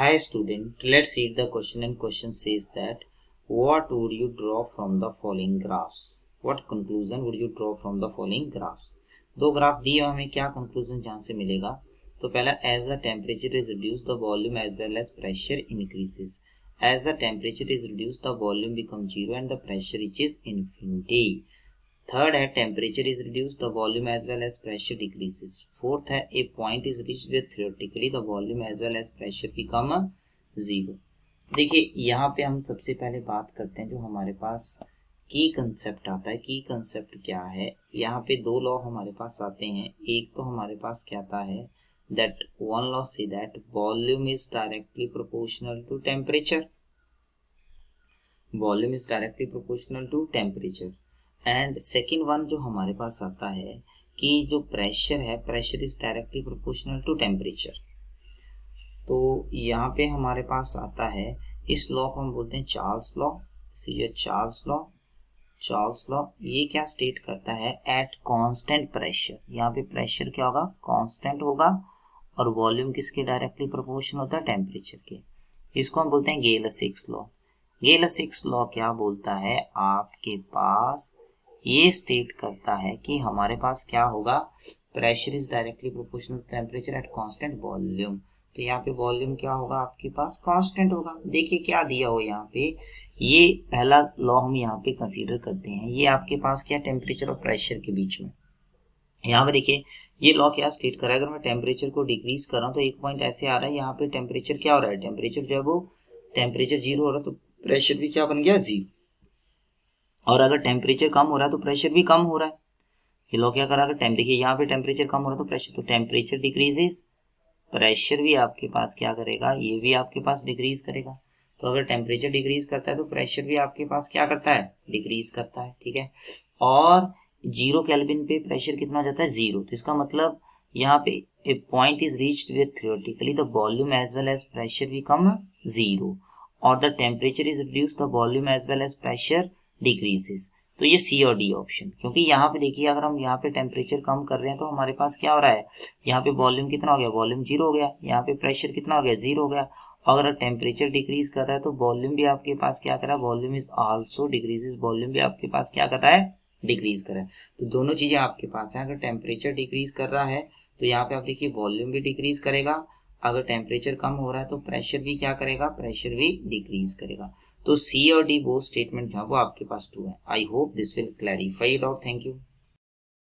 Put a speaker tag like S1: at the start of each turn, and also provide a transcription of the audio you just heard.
S1: Hi student, let's read the question and question says that what would you draw from the following graphs? What conclusion would you draw from the following graphs? दो graph दिए हमें क्या conclusion जहां से मिलेगा तो पहला as the temperature is reduce the volume as well as pressure increases as the temperature is reduce the volume become zero and the pressure reaches infinity third है temperature is reduce the volume as well as pressure decreases fourth है a point is reached where theoretically the volume as well as pressure become zero. देखिए यहाँ पे हम सबसे पहले बात करते हैं जो हमारे पास की कंसेप्ट आता है। की कंसेप्ट क्या है, यहाँ पे दो लॉ हमारे पास आते हैं। एक तो हमारे पास क्या आता है दैट वन लॉ से that volume is directly proportional to temperature, volume is directly proportional to temperature. And second one जो हमारे पास आता है कि जो प्रेशर है pressure is directly proportional to temperature. तो यहाँ पे हमारे पास आता है इस लॉ को हम बोलते हैं Charles law. Charles law, Charles law ये क्या स्टेट करता है एट कांस्टेंट प्रेशर, यहाँ पे प्रेशर क्या होगा कांस्टेंट होगा और वॉल्यूम किसके डायरेक्टली प्रोपोर्शनल होता है टेम्परेचर के। इसको हम बोलते हैं गेल-सिक्स लॉ। गेल-सिक्स लॉ क्या बोलता है आपके पास ये स्टेट करता है कि हमारे पास क्या होगा pressure is directly proportional to temperature at constant volume. तो यहाँ पे वॉल्यूम क्या होगा आपके पास कांस्टेंट होगा। देखिए क्या दिया हो यहाँ पे, ये पहला लॉ हम यहाँ पे कंसीडर करते हैं। ये आपके पास क्या टेम्परेचर और प्रेशर के बीच में, यहाँ पे देखिए ये लॉ क्या स्टेट कर रहा है, अगर मैं टेम्परेचर को डिक्रीज कर रहा हूँ तो एक पॉइंट ऐसे आ रहा है यहाँ पे टेम्परेचर क्या हो रहा है, टेम्परेचर जो है वो टेम्परेचर जीरो हो रहा है तो प्रेशर भी क्या बन गया जीरो, और अगर टेम्परेचर कम हो रहा है तो प्रेशर भी कम हो रहा है। ये लॉ क्या करा, देखिए यहाँ पे टेम्परेचर कम हो रहा है तो प्रेशर, तो टेम्परेचर डिक्रीजेस प्रेशर भी आपके पास क्या करेगा, ये भी आपके पास डिक्रीज करेगा। तो अगर टेम्परेचर डिक्रीज करता है तो प्रेशर भी आपके पास क्या करता है डिक्रीज करता है, ठीक है। और जीरो केल्विन पे प्रेशर कितना हो जाता है जीरो। तो इसका मतलब यहाँ पे a point is reached where theoretically the volume as well as pressure become zero और the temperature is reduce the volume as well as pressure decreases. तो ये सी और डी ऑप्शन, क्योंकि यहाँ पे देखिए अगर हम यहाँ पे टेम्परेचर कम कर रहे हैं तो हमारे पास क्या हो रहा है, यहाँ पे वॉल्यूम कितना हो गया, वॉल्यूम जीरो हो गया, यहाँ पे प्रेशर कितना हो गया जीरो हो गया। अगर टेम्परेचर डिक्रीज कर रहा है तो वॉल्यूम भी आपके पास क्या कर रहा है, volume is also decreases, volume भी आपके पास क्या कर रहा है डिक्रीज कर रहा है। तो दोनों चीजें आपके पास है। अगर टेम्परेचर डिक्रीज कर रहा है तो यहाँ पे आप देखिए वॉल्यूम भी डिक्रीज करेगा, अगर टेम्परेचर कम हो रहा है तो प्रेशर भी क्या करेगा, प्रेशर भी डिक्रीज करेगा। तो सी और डी वो स्टेटमेंट जो है वो आपके पास ट्रू है। I hope this will clarify it out. Thank you.